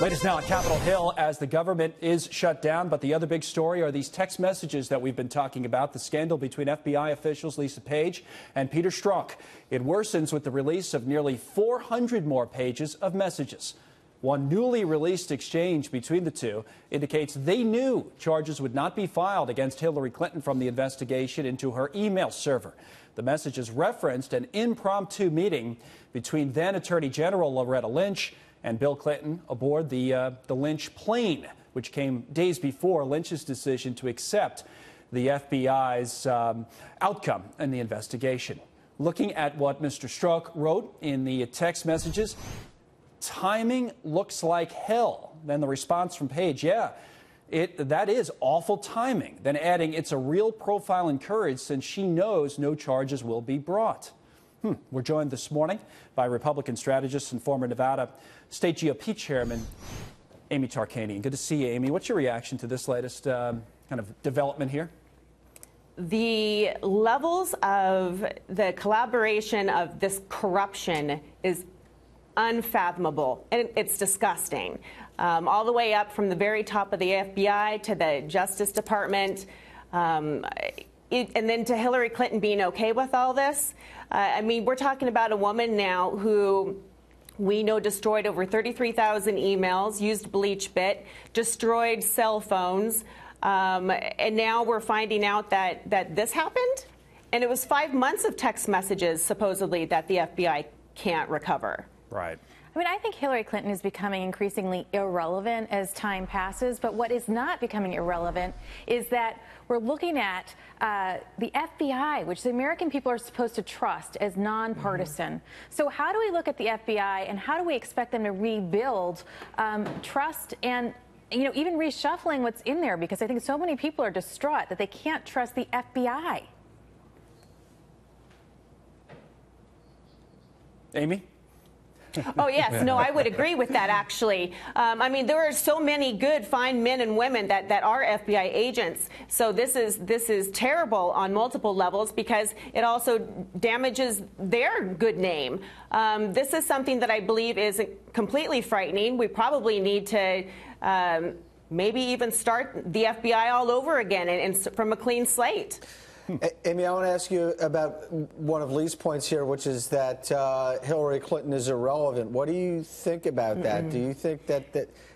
Latest now on Capitol Hill as the government is shut down. But the other big story are these text messages that we've been talking about, the scandal between FBI officials Lisa Page and Peter Strzok. It worsens with the release of nearly 400 more pages of messages. One newly released exchange between the two indicates they knew charges would not be filed against Hillary Clinton from the investigation into her email server. The messages referenced an impromptu meeting between then Attorney General Loretta Lynch and Bill Clinton aboard the Lynch plane, which came days before Lynch's decision to accept the FBI's outcome in the investigation. Looking at what Mr. Strzok wrote in the text messages, timing looks like hell. Then the response from Page, that is awful timing. Then adding, it's a real profile in courage since she knows no charges will be brought. We're joined this morning by Republican strategist and former Nevada State GOP Chairman Amy Tarkanian. Good to see you, Amy. What's your reaction to this latest kind of development here? The levels of the collaboration of this corruption is unfathomable, and it's disgusting. All the way up from the very top of the FBI to the Justice Department, and then to Hillary Clinton being okay with all this. I mean, we're talking about a woman now who we know destroyed over 33,000 emails, used BleachBit, destroyed cell phones, and now we're finding out that this happened, and it was 5 months of text messages supposedly that the FBI can't recover. Right. I mean, I think Hillary Clinton is becoming increasingly irrelevant as time passes, but what is not becoming irrelevant is that we're looking at the FBI, which the American people are supposed to trust as nonpartisan. So how do we look at the FBI and how do we expect them to rebuild trust and, you know, even reshuffling what's in there? Because I think so many people are distraught that they can't trust the FBI. Amy? Oh, yes. No, I would agree with that, actually. I mean, there are so many good, fine men and women that are FBI agents. So this is terrible on multiple levels because it also damages their good name. This is something that I believe is completely frightening. We probably need to maybe even start the FBI all over again and from a clean slate. Amy, I want to ask you about one of Lee's points here, which is that Hillary Clinton is irrelevant. What do you think about that? Do you think that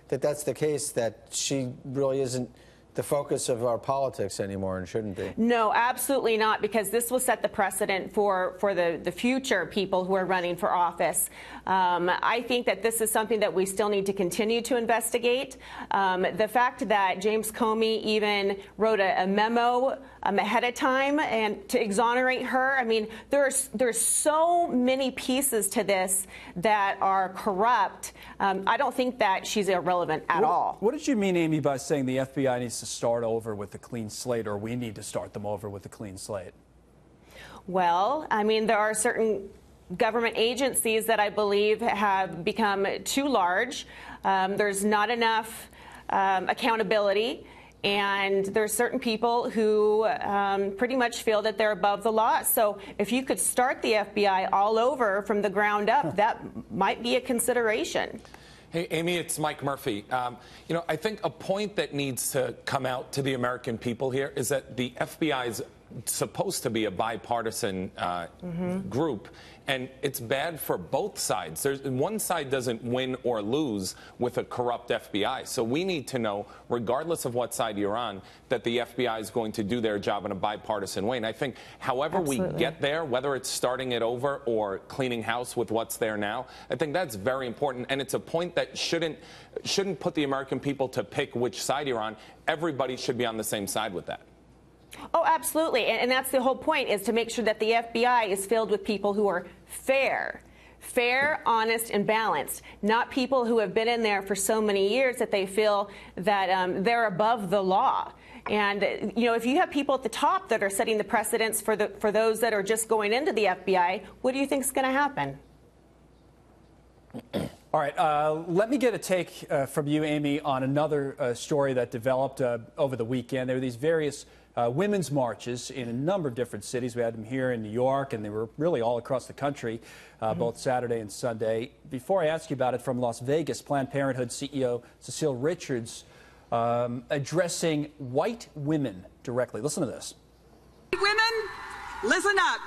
that's the case, that she really isn't the focus of our politics anymore and shouldn't be? No, absolutely not, because this will set the precedent for the future people who are running for office. I think that this is something that we still need to continue to investigate. The fact that James Comey even wrote a memo ahead of time and to exonerate her, I mean, there's so many pieces to this that are corrupt. I don't think that she's irrelevant at all. What did you mean, Amy, by saying the FBI needs to start over with a clean slate, or we need to start them over with a clean slate? Well, I mean, there are certain government agencies that I believe have become too large. There's not enough accountability. And there's certain people who pretty much feel that they're above the law. So if you could start the FBI all over from the ground up, that might be a consideration. Hey, Amy, it's Mike Murphy. You know, I think a point that needs to come out to the American people here is that the FBI is supposed to be a bipartisan group, and it's bad for both sides. One side doesn't win or lose with a corrupt FBI. So we need to know, regardless of what side you're on, that the FBI is going to do their job in a bipartisan way. And I think however we get there, whether it's starting it over or cleaning house with what's there now, I think that's very important. And it's a point that shouldn't put the American people to pick which side you're on. Everybody should be on the same side with that. Oh, absolutely. And that's the whole point, is to make sure that the FBI is filled with people who are fair, honest, and balanced, not people who have been in there for so many years that they feel that they're above the law. And, you know, if you have people at the top that are setting the precedents for those that are just going into the FBI, what do you think is going to happen? All right, let me get a take from you, Amy, on another story that developed over the weekend. There were these various women's marches in a number of different cities. We had them here in New York, and they were really all across the country, both Saturday and Sunday. Before I ask you about it, from Las Vegas, Planned Parenthood CEO Cecile Richards addressing white women directly. Listen to this. Women, listen up.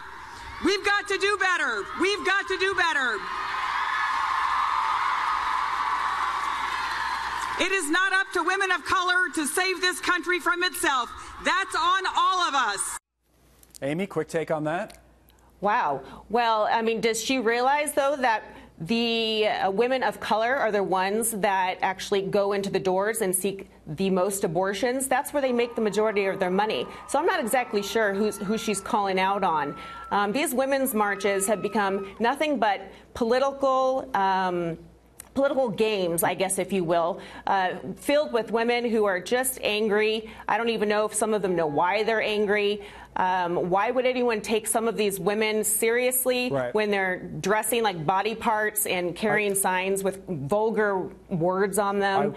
We've got to do better. We've got to do better. It is not up to women of color to save this country from itself. That's on all of us. Amy, quick take on that. Wow. Well, I mean, does she realize, though, that the women of color are the ones that actually go into the doors and seek the most abortions? That's where they make the majority of their money. So I'm not exactly sure who she's calling out on. These women's marches have become nothing but political games, I guess, if you will, filled with women who are just angry. I don't even know if some of them know why they're angry. Why would anyone take some of these women seriously when they're dressing like body parts and carrying signs with vulgar words on them?